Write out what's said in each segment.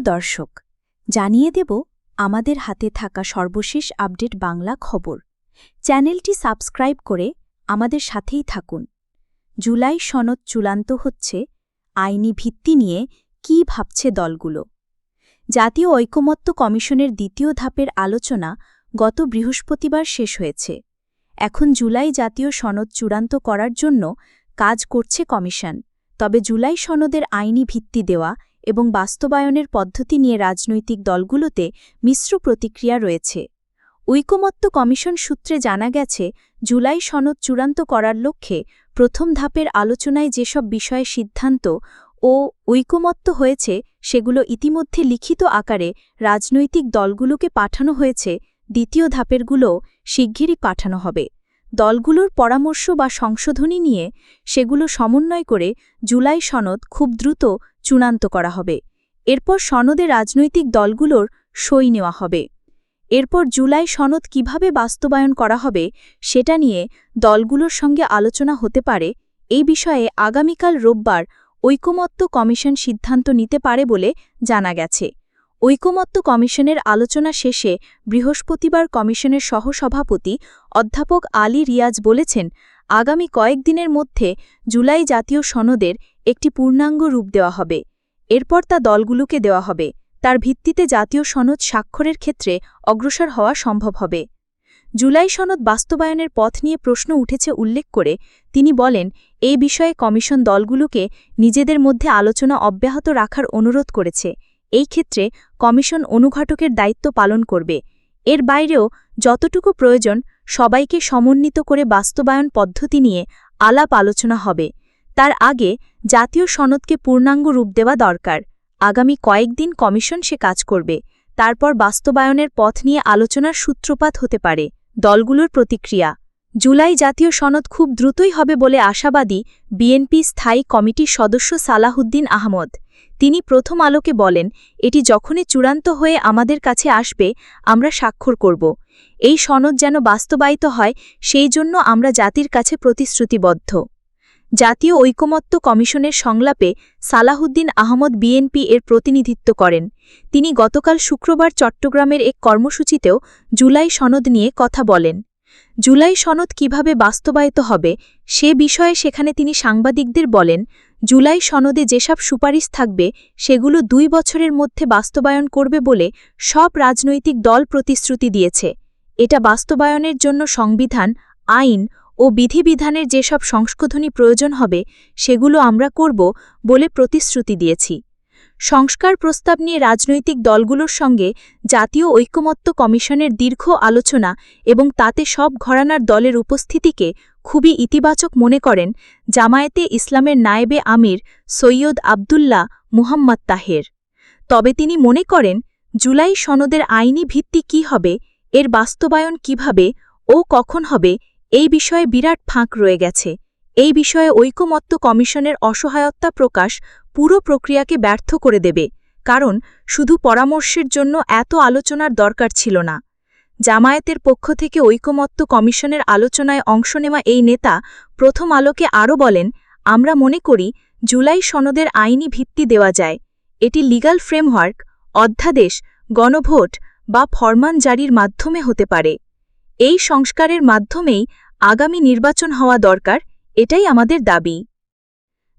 দর্শক, জানিয়ে দেব আমাদের হাতে থাকা সর্বশেষ আপডেট বাংলা খবর। চ্যানেলটি সাবস্ক্রাইব করে আমাদের সাথেই থাকুন। জুলাই সনদ চূড়ান্ত হচ্ছে, আইনি ভিত্তি নিয়ে কী ভাবছে দলগুলো? জাতীয় ঐকমত্য কমিশনের দ্বিতীয় ধাপের আলোচনা গত বৃহস্পতিবার শেষ হয়েছে। এখন জুলাই জাতীয় সনদ চূড়ান্ত করার জন্য কাজ করছে কমিশন। তবে জুলাই সনদের আইনি ভিত্তি দেওয়া এবং বাস্তবায়নের পদ্ধতি নিয়ে রাজনৈতিক দলগুলোতে মিশ্র প্রতিক্রিয়া রয়েছে। ঐকমত্য কমিশন সূত্রে জানা গেছে, জুলাই সনদ চূড়ান্ত করার লক্ষ্যে প্রথম ধাপের আলোচনায় যেসব বিষয়ে সিদ্ধান্ত ও ঐকমত্য হয়েছে সেগুলো ইতিমধ্যে লিখিত আকারে রাজনৈতিক দলগুলোকে পাঠানো হয়েছে। দ্বিতীয় ধাপেরগুলোও শিগগিরই পাঠানো হবে। দলগুলোর পরামর্শ বা সংশোধনী নিয়ে সেগুলো সমন্বয় করে জুলাই সনদ খুব দ্রুত চূড়ান্ত করা হবে। এরপর সনদে রাজনৈতিক দলগুলোর সই নেওয়া হবে। এরপর জুলাই সনদ কিভাবে বাস্তবায়ন করা হবে সেটা নিয়ে দলগুলোর সঙ্গে আলোচনা হতে পারে। এই বিষয়ে আগামীকাল রোববার ঐকমত্য কমিশন সিদ্ধান্ত নিতে পারে বলে জানা গেছে। ঐকমত্য কমিশনের আলোচনা শেষে বৃহস্পতিবার কমিশনের সহসভাপতি অধ্যাপক আলী রিয়াজ বলেছেন, আগামী কয়েকদিনের মধ্যে জুলাই জাতীয় সনদের একটি পূর্ণাঙ্গ রূপ দেওয়া হবে। এরপর তা দলগুলোকে দেওয়া হবে। তার ভিত্তিতে জাতীয় সনদ স্বাক্ষরের ক্ষেত্রে অগ্রসর হওয়া সম্ভব হবে। জুলাই সনদ বাস্তবায়নের পথ নিয়ে প্রশ্ন উঠেছে উল্লেখ করে তিনি বলেন, এই বিষয়ে কমিশন দলগুলোকে নিজেদের মধ্যে আলোচনা অব্যাহত রাখার অনুরোধ করেছে। এই ক্ষেত্রে কমিশন অনুঘটকের দায়িত্ব পালন করবে। এর বাইরেও যতটুকু প্রয়োজন সবাইকে সমন্বিত করে বাস্তবায়ন পদ্ধতি নিয়ে আলাপ আলোচনা হবে। তার আগে জাতীয় সনদকে পূর্ণাঙ্গ রূপ দেওয়া দরকার। আগামী কয়েকদিন কমিশন সে কাজ করবে। তারপর বাস্তবায়নের পথ নিয়ে আলোচনার সূত্রপাত হতে পারে। দলগুলোর প্রতিক্রিয়া। জুলাই জাতীয় সনদ খুব দ্রুতই হবে বলে আশাবাদী বিএনপি স্থায়ী কমিটির সদস্য সালাহুদ্দিন আহমদ। তিনি প্রথম আলোকে বলেন, এটি যখনই চূড়ান্ত হয়ে আমাদের কাছে আসবে আমরা স্বাক্ষর করব। এই সনদ যেন বাস্তবায়িত হয় সেই জন্য আমরা জাতির কাছে প্রতিশ্রুতিবদ্ধ। জাতীয় ঐকমত্য কমিশনের সংলাপে সালাহুদ্দিন আহমদ বিএনপি এর প্রতিনিধিত্ব করেন। তিনি গতকাল শুক্রবার চট্টগ্রামের এক কর্মসূচিতেও জুলাই সনদ নিয়ে কথা বলেন। জুলাই সনদ কিভাবে বাস্তবায়িত হবে সে বিষয়ে সেখানে তিনি সাংবাদিকদের বলেন, জুলাই সনদে যেসব সুপারিশ থাকবে সেগুলো 2 বছরের মধ্যে বাস্তবায়ন করবে বলে সব রাজনৈতিক দল প্রতিশ্রুতি দিয়েছে। এটা বাস্তবায়নের জন্য সংবিধান, আইন ও বিধিবিধানের যেসব সংশোধনী প্রয়োজন হবে সেগুলো আমরা করব বলে প্রতিশ্রুতি দিয়েছি। সংস্কার প্রস্তাব নিয়ে রাজনৈতিক দলগুলোর সঙ্গে জাতীয় ঐকমত্য কমিশনের দীর্ঘ আলোচনা এবং তাতে সব ঘরানার দলের উপস্থিতিকে খুবই ইতিবাচক মনে করেন জামায়াতে ইসলামের নায়েবে আমির সৈয়দ আবদুল্লাহ মুহাম্মদ তাহের। তবে তিনি মনে করেন, জুলাই সনদের আইনি ভিত্তি কী হবে, এর বাস্তবায়ন কিভাবে ও কখন হবে এই বিষয়ে বিরাট ফাঁক রয়ে গেছে। এই বিষয়ে ঐকমত্য কমিশনের অসহায়তা প্রকাশ পুরো প্রক্রিয়াকে ব্যর্থ করে দেবে। কারণ শুধু পরামর্শের জন্য এত আলোচনার দরকার ছিল না। জামায়াতের পক্ষ থেকে ঐকমত্য কমিশনের আলোচনায় অংশ নেওয়া এই নেতা প্রথম আলোকে আরও বলেন, আমরা মনে করি জুলাই সনদের আইনি ভিত্তি দেওয়া যায়। এটি লিগ্যাল ফ্রেমওয়ার্ক, অধ্যাদেশ, গণভোট বা ফরমান জারির মাধ্যমে হতে পারে। এই সংস্কারের মাধ্যমেই আগামী নির্বাচন হওয়া দরকার, এটাই আমাদের দাবি।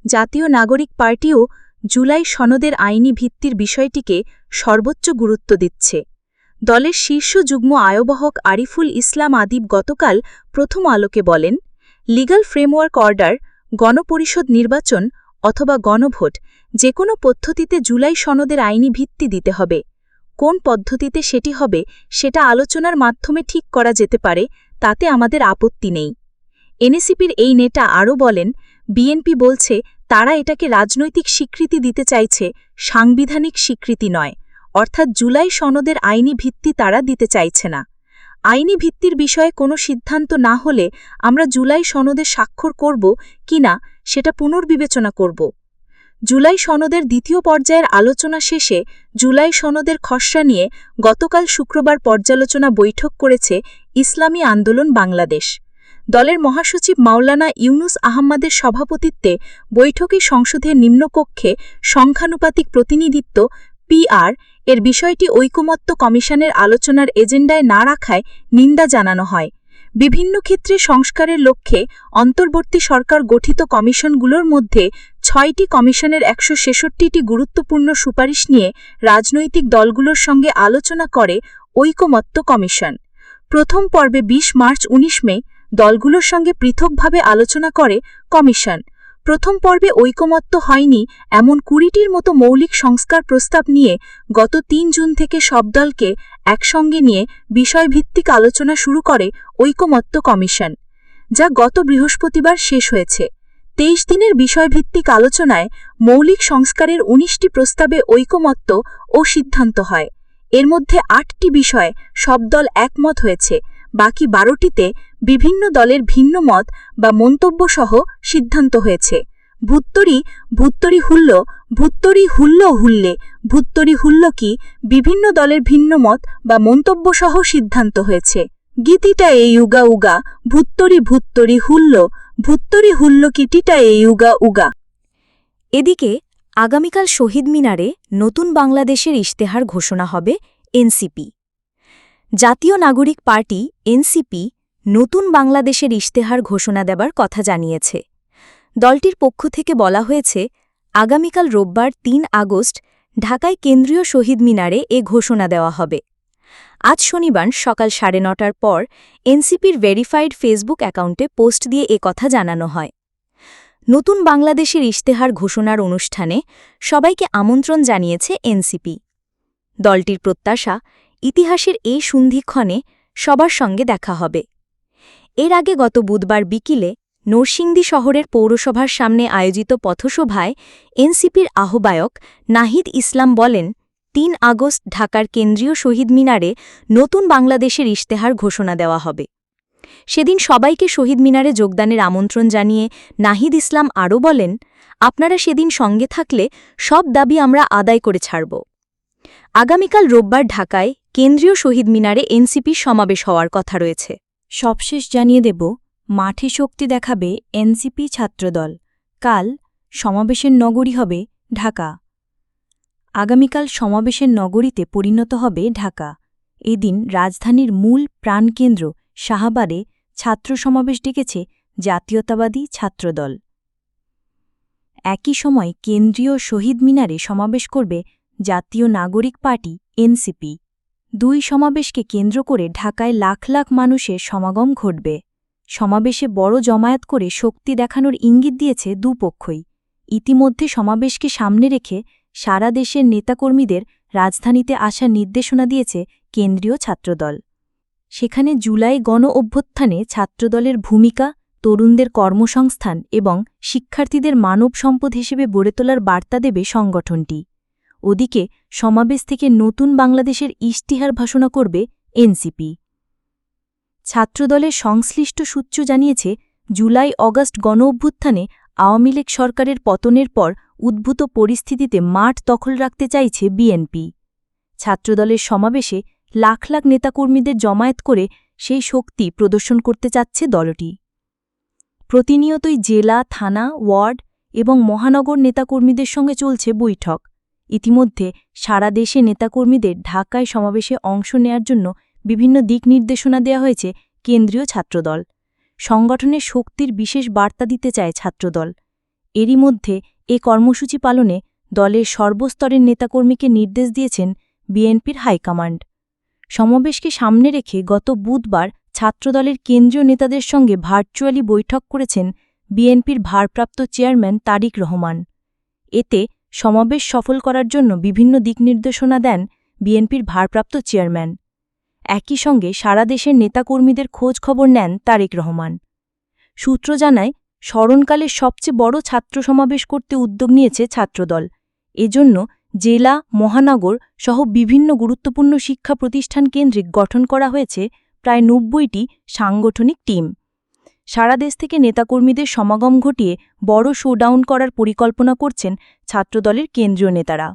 জাতীয় নাগরিক পার্টিও জুলাই সনদের আইনি ভিত্তির বিষয়টিকে সর্বোচ্চ গুরুত্ব দিচ্ছে। দলের শীর্ষ যুগ্ম আহ্বায়ক আরিফুল ইসলাম আদিব গতকাল প্রথম আলোকে বলেন, লিগ্যাল ফ্রেমওয়ার্ক অর্ডার, গণপরিষদ নির্বাচন অথবা গণভোট যে কোনো পদ্ধতিতে জুলাই সনদের আইনি ভিত্তি দিতে হবে। কোন পদ্ধতিতে সেটি হবে সেটা আলোচনার মাধ্যমে ঠিক করা যেতে পারে, তাতে আমাদের আপত্তি নেই। এনসিপির এই নেতা আরও বলেন, বিএনপি বলছে তারা এটাকে রাজনৈতিক স্বীকৃতি দিতে চাইছে, সাংবিধানিক স্বীকৃতি নয়। অর্থাৎ জুলাই সনদের আইনি ভিত্তি তারা দিতে চাইছে না। আইনি ভিত্তির বিষয়ে কোনো সিদ্ধান্ত না হলে আমরা জুলাই সনদে স্বাক্ষর করব কিনা সেটা পুনর্বিবেচনা করব। জুলাই সনদের দ্বিতীয় পর্যায়ের আলোচনা শেষে জুলাই সনদের খসড়া নিয়ে গতকাল শুক্রবার পর্যালোচনা বৈঠক করেছে ইসলামী আন্দোলন বাংলাদেশ। দলের মহাসচিব মাওলানা ইউনুস আহমদের সভাপতিত্বে বৈঠকে সংসদের নিম্নকক্ষে সংখ্যানুপাতিক প্রতিনিধিত্ব PR এর বিষয়টি ঐকমত্য কমিশনের আলোচনার এজেন্ডায় না রাখায় নিন্দা জানানো হয়। বিভিন্ন ক্ষেত্রে সংস্কারের লক্ষ্যে অন্তর্বর্তী সরকার গঠিত কমিশনগুলোর মধ্যে 6টি কমিশনের 166টি গুরুত্বপূর্ণ সুপারিশ নিয়ে রাজনৈতিক দলগুলোর সঙ্গে আলোচনা করে ঐকমত্য কমিশন। প্রথম পর্বে 20 মার্চ 19 মে দলগুলোর সঙ্গে পৃথকভাবে আলোচনা করে কমিশন। প্রথম পর্বে ঐকমত্য হয়নি এমন 20টির মতো মৌলিক সংস্কার প্রস্তাব নিয়ে গত 3 জুন থেকে সব দলকে একসঙ্গে নিয়ে বিষয়ভিত্তিক আলোচনা শুরু করে ঐকমত্য কমিশন, যা গত বৃহস্পতিবার শেষ হয়েছে। 23 দিনের বিষয়ভিত্তিক আলোচনায় মৌলিক সংস্কারের 19টি প্রস্তাবে ঐকমত্য ও সিদ্ধান্ত হয়। এর মধ্যে 8টি বিষয়ে সব দল একমত হয়েছে, বাকি 12টিতে বিভিন্ন দলের ভিন্ন মত বা মন্তব্য সহ সিদ্ধান্ত হয়েছে। ভুত্তরি হুল্লো কি বিভিন্ন দলের ভিন্ন মত বা মন্তব্য সহ সিদ্ধান্ত হয়েছে। গীতিটা এ উগা উগা ভুত্তরি হুল্লো কিটিটা এ উগা উগা। এদিকে আগামীকাল শহীদ মিনারে নতুন বাংলাদেশের ইশতেহার ঘোষণা হবে এনসিপি। জাতীয় নাগরিক পার্টি এনসিপি নতুন বাংলাদেশের ইশতেহার ঘোষণা দেবার কথা জানিয়েছে। দলটির পক্ষ থেকে বলা হয়েছে, আগামীকাল রোববার 3 আগস্ট ঢাকায় কেন্দ্রীয় শহীদ মিনারে এ ঘোষণা দেওয়া হবে। আজ শনিবার সকাল 9:30টার পর এনসিপির ভেরিফাইড ফেসবুক অ্যাকাউন্টে পোস্ট দিয়ে এ কথা জানানো হয়। নতুন বাংলাদেশের ইশতেহার ঘোষণার অনুষ্ঠানে সবাইকে আমন্ত্রণ জানিয়েছে এনসিপি। দলটির প্রত্যাশা, ইতিহাসের এই সন্ধিক্ষণে সবার সঙ্গে দেখা হবে। এর আগে গত বুধবার বিকেলে নরসিংদী শহরের পৌরসভার সামনে আয়োজিত পথসভায় এনসিপির আহ্বায়ক নাহিদ ইসলাম বলেন, 3 আগস্ট ঢাকার কেন্দ্রীয় শহীদ মিনারে নতুন বাংলাদেশের ইশতেহার ঘোষণা দেওয়া হবে। সেদিন সবাইকে শহীদ মিনারে যোগদানের আমন্ত্রণ জানিয়ে নাহিদ ইসলাম আরও বলেন, আপনারা সেদিন সঙ্গে থাকলে সব দাবি আমরা আদায় করে ছাড়ব। আগামীকাল রোববার ঢাকায় কেন্দ্রীয় শহীদ মিনারে এনসিপির সমাবেশ হওয়ার কথা রয়েছে। সবশেষ জানিয়ে দেব, মাঠে শক্তি দেখাবে এনসিপি ছাত্রদল। কাল সমাবেশের নগরী হবে ঢাকা। আগামীকাল সমাবেশের নগরীতে পরিণত হবে ঢাকা। এদিন রাজধানীর মূল প্রাণকেন্দ্র শাহবাগে ছাত্র সমাবেশ ডেকেছে জাতীয়তাবাদী ছাত্রদল। একই সময় কেন্দ্রীয় শহীদ মিনারে সমাবেশ করবে জাতীয় নাগরিক পার্টি এনসিপি। 2 সমাবেশকে কেন্দ্র করে ঢাকায় লাখ লাখ মানুষের সমাগম ঘটবে। সমাবেশে বড় জমায়েত করে শক্তি দেখানোর ইঙ্গিত দিয়েছে দুপক্ষই। ইতিমধ্যে সমাবেশকে সামনে রেখে সারা দেশের নেতাকর্মীদের রাজধানীতে আসার নির্দেশনা দিয়েছে কেন্দ্রীয় ছাত্রদল। সেখানে জুলাই গণ অভ্যুত্থানে ছাত্রদলের ভূমিকা, তরুণদের কর্মসংস্থান এবং শিক্ষার্থীদের মানব সম্পদ হিসেবে গড়ে তোলার বার্তা দেবে সংগঠনটি। ওদিকে সমাবেশ থেকে নতুন বাংলাদেশের ইশতেহার ঘোষণা করবে এনসিপি। ছাত্রদলের সংশ্লিষ্ট সূত্র জানিয়েছে, জুলাই অগাস্ট গণ অভ্যুত্থানে আওয়ামী লীগ সরকারের পতনের পর উদ্ভূত পরিস্থিতিতে মাঠ দখল রাখতে চাইছে বিএনপি। ছাত্রদলের সমাবেশে লাখ লাখ নেতাকর্মীদের জমায়েত করে সেই শক্তি প্রদর্শন করতে চাচ্ছে দলটি। প্রতিনিয়তই জেলা, থানা, ওয়ার্ড এবং মহানগর নেতাকর্মীদের সঙ্গে চলছে বৈঠক। ইতিমধ্যে সারা দেশে নেতাকর্মীদের ঢাকায় সমাবেশে অংশ নেয়ার জন্য বিভিন্ন দিক নির্দেশনা দেওয়া হয়েছে কেন্দ্রীয় ছাত্রদল। সংগঠনের শক্তির বিশেষ বার্তা দিতে চায় ছাত্রদল। এরই মধ্যে এ কর্মসূচি পালনে দলের সর্বস্তরের নেতাকর্মীকে নির্দেশ দিয়েছেন বিএনপির হাইকমান্ড। সমাবেশকে সামনে রেখে গত বুধবার ছাত্রদলের কেন্দ্রীয় নেতাদের সঙ্গে ভার্চুয়ালি বৈঠক করেছেন বিএনপির ভারপ্রাপ্ত চেয়ারম্যান তারেক রহমান। এতে সমাবেশ সফল করার জন্য বিভিন্ন দিক নির্দেশনা দেন বিএনপির ভারপ্রাপ্ত চেয়ারম্যান। একই সঙ্গে সারা দেশের নেতাকর্মীদের খোঁজ খবর নেন তারেক রহমান। সূত্র জানায়, স্মরণকালে সবচেয়ে বড় ছাত্র সমাবেশ করতে উদ্যোগ নিয়েছে ছাত্রদল। এজন্য জেলা, মহানগর সহ বিভিন্ন গুরুত্বপূর্ণ শিক্ষা প্রতিষ্ঠান কেন্দ্রিক গঠন করা হয়েছে প্রায় 90টি সাংগঠনিক টিম। সারা দেশ থেকে নেতাকর্মীদের সমাগম ঘটিয়ে বড় শোডাউন করার পরিকল্পনা করছেন ছাত্রদলের কেন্দ্রীয় নেতারা।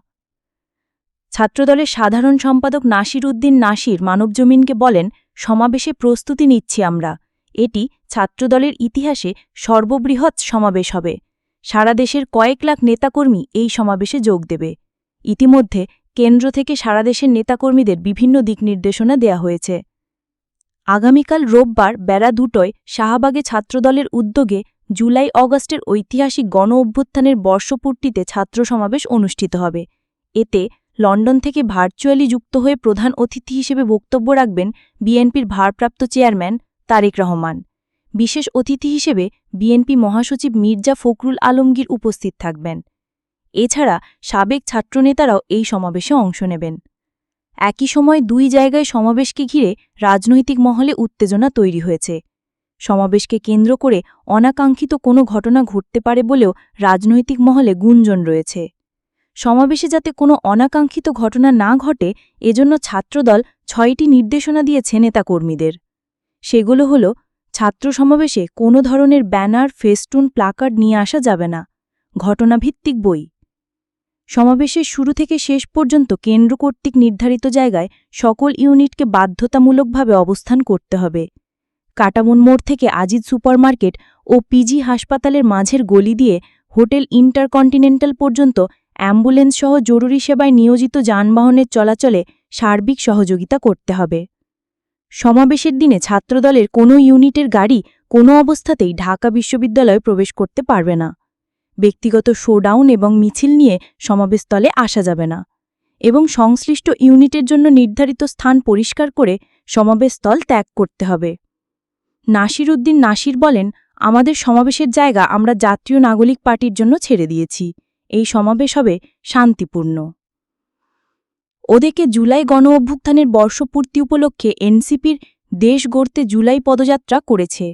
ছাত্রদলের সাধারণ সম্পাদক নাসির উদ্দিন নাসির মানবজমিনকে বলেন, সমাবেশে প্রস্তুতি নিচ্ছি আমরা। এটি ছাত্রদলের ইতিহাসে সর্ববৃহৎ সমাবেশ হবে। সারা দেশের কয়েক লাখ নেতাকর্মী এই সমাবেশে যোগ দেবে। ইতিমধ্যে কেন্দ্র থেকে সারা দেশের নেতাকর্মীদের বিভিন্ন দিক নির্দেশনা দেয়া হয়েছে। আগামীকাল রোববার বেলা 2টায় শাহবাগে ছাত্রদলের উদ্যোগে জুলাই-অগাস্টের ঐতিহাসিক গণ-অভ্যুত্থানের বর্ষপূর্তিতে ছাত্র সমাবেশ অনুষ্ঠিত হবে। এতে লন্ডন থেকে ভার্চুয়ালি যুক্ত হয়ে প্রধান অতিথি হিসেবে বক্তব্য রাখবেন বিএনপির ভারপ্রাপ্ত চেয়ারম্যান তারেক রহমান। বিশেষ অতিথি হিসেবে বিএনপি মহাসচিব মির্জা ফখরুল আলমগীর উপস্থিত থাকবেন। এছাড়া সাবেক ছাত্রনেতারাও এই সমাবেশে অংশ নেবেন। একই সময় দুই জায়গায় সমাবেশকে ঘিরে রাজনৈতিক মহলে উত্তেজনা তৈরি হয়েছে। সমাবেশকে কেন্দ্র করে অনাকাঙ্ক্ষিত কোনো ঘটনা ঘটতে পারে বলেও রাজনৈতিক মহলে গুঞ্জন রয়েছে। সমাবেশে যাতে কোনো অনাকাঙ্ক্ষিত ঘটনা না ঘটে এজন্য ছাত্রদল 6টি নির্দেশনা দিয়েছে নেতাকর্মীদের। সেগুলো হল, ছাত্র সমাবেশে কোনো ধরনের ব্যানার, ফেস্টুন, প্লাকার্ড নিয়ে আসা যাবে না। ঘটনাভিত্তিক বই। সমাবেশের শুরু থেকে শেষ পর্যন্ত কেন্দ্র কর্তৃক নির্ধারিত জায়গায় সকল ইউনিটকে বাধ্যতামূলকভাবে অবস্থান করতে হবে। কাটামন মোড় থেকে আজিজ সুপারমার্কেট ও পিজি হাসপাতালের মাঝের গলি দিয়ে হোটেল ইন্টারকন্টিনেন্টাল পর্যন্ত অ্যাম্বুলেন্সসহ জরুরি সেবায় নিয়োজিত যানবাহনের চলাচলে সার্বিক সহযোগিতা করতে হবে। সমাবেশের দিনে ছাত্রদলের কোনো ইউনিটের গাড়ি কোনো অবস্থাতেই ঢাকা বিশ্ববিদ্যালয়ে প্রবেশ করতে পারবে না। ব্যক্তিগত শোডাউন এবং মিছিল নিয়ে সমাবেশস্থলে আসা যাবে না এবং সংশ্লিষ্ট ইউনিটের জন্য নির্ধারিত স্থান পরিষ্কার করে সমাবেশস্থল ত্যাগ করতে হবে। নাসির উদ্দিন নাসির বলেন, আমাদের সমাবেশের জায়গা আমরা জাতীয় নাগরিক পার্টির জন্য ছেড়ে দিয়েছি। এই সমাবেশ হবে শান্তিপূর্ণ। ওদিকে জুলাই গণ-অভ্যুত্থানের বর্ষপূর্তি উপলক্ষে এনসিপির দেশ গড়তে জুলাই পদযাত্রা করেছে।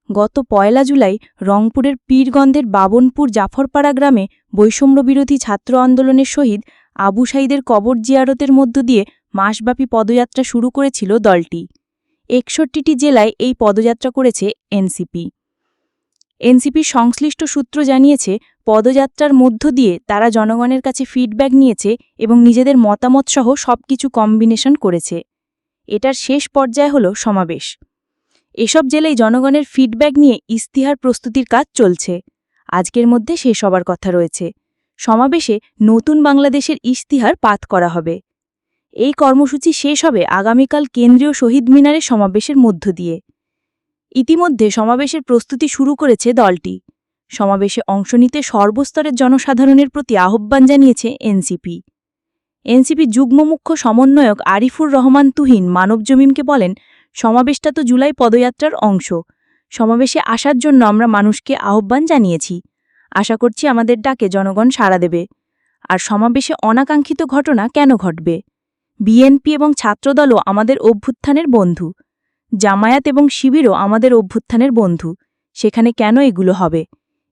গত 1 জুলাই রংপুরের পীরগঞ্জের বাবনপুর জাফরপাড়া গ্রামে বৈষম্যবিরোধী ছাত্র আন্দোলনের শহীদ আবু সাঈদের কবর জিয়ারতের মধ্য দিয়ে মাসব্যাপী পদযাত্রা শুরু করেছিল দলটি। 61টি জেলায় এই পদযাত্রা করেছে এনসিপি। এনসিপির সংশ্লিষ্ট সূত্র জানিয়েছে, পদযাত্রার মধ্য দিয়ে তারা জনগণের কাছে ফিডব্যাক নিয়েছে এবং নিজেদের মতামতসহ সবকিছু কম্বিনেশন করেছে। এটার শেষ পর্যায়ে হল সমাবেশ। এসব জেলায় জনগণের ফিডব্যাক নিয়ে ইস্তিহার প্রস্তুতির কাজ চলছে। আজকের মধ্যে শেষ হবার কথা রয়েছে। সমাবেশে নতুন বাংলাদেশের ইস্তিহার পাঠ করা হবে। এই কর্মসূচি শেষ হবে আগামীকাল কেন্দ্রীয় শহীদ মিনারের সমাবেশের মধ্য দিয়ে। ইতিমধ্যে সমাবেশের প্রস্তুতি শুরু করেছে দলটি। সমাবেশে অংশ নিতে সর্বস্তরের জনসাধারণের প্রতি আহ্বান জানিয়েছে এনসিপি। এনসিপি যুগ্ম মুখ্য সমন্বয়ক আরিফুর রহমান তুহিন মানবজমিনকে বলেন, সমাবেশটা তো জুলাই পদযাত্রার অংশ। সমাবেশে আসার জন্য আমরা মানুষকে আহ্বান জানিয়েছি। আশা করছি আমাদের ডাকে জনগণ সাড়া দেবে। আর সমাবেশে অনাকাঙ্ক্ষিত ঘটনা কেন ঘটবে? বিএনপি এবং ছাত্রদলও আমাদের অভ্যুত্থানের বন্ধু। জামায়াত এবং শিবিরও আমাদের অভ্যুত্থানের বন্ধু। সেখানে কেন এগুলো হবে?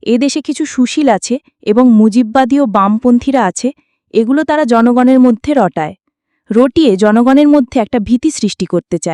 এদেশে কিছু সুশীল আছে এবং মুজিববাদী ও বামপন্থীরা আছে। এগুলো তারা জনগণের মধ্যে রটিয়ে জনগণের মধ্যে একটা ভীতি সৃষ্টি করতে চায়।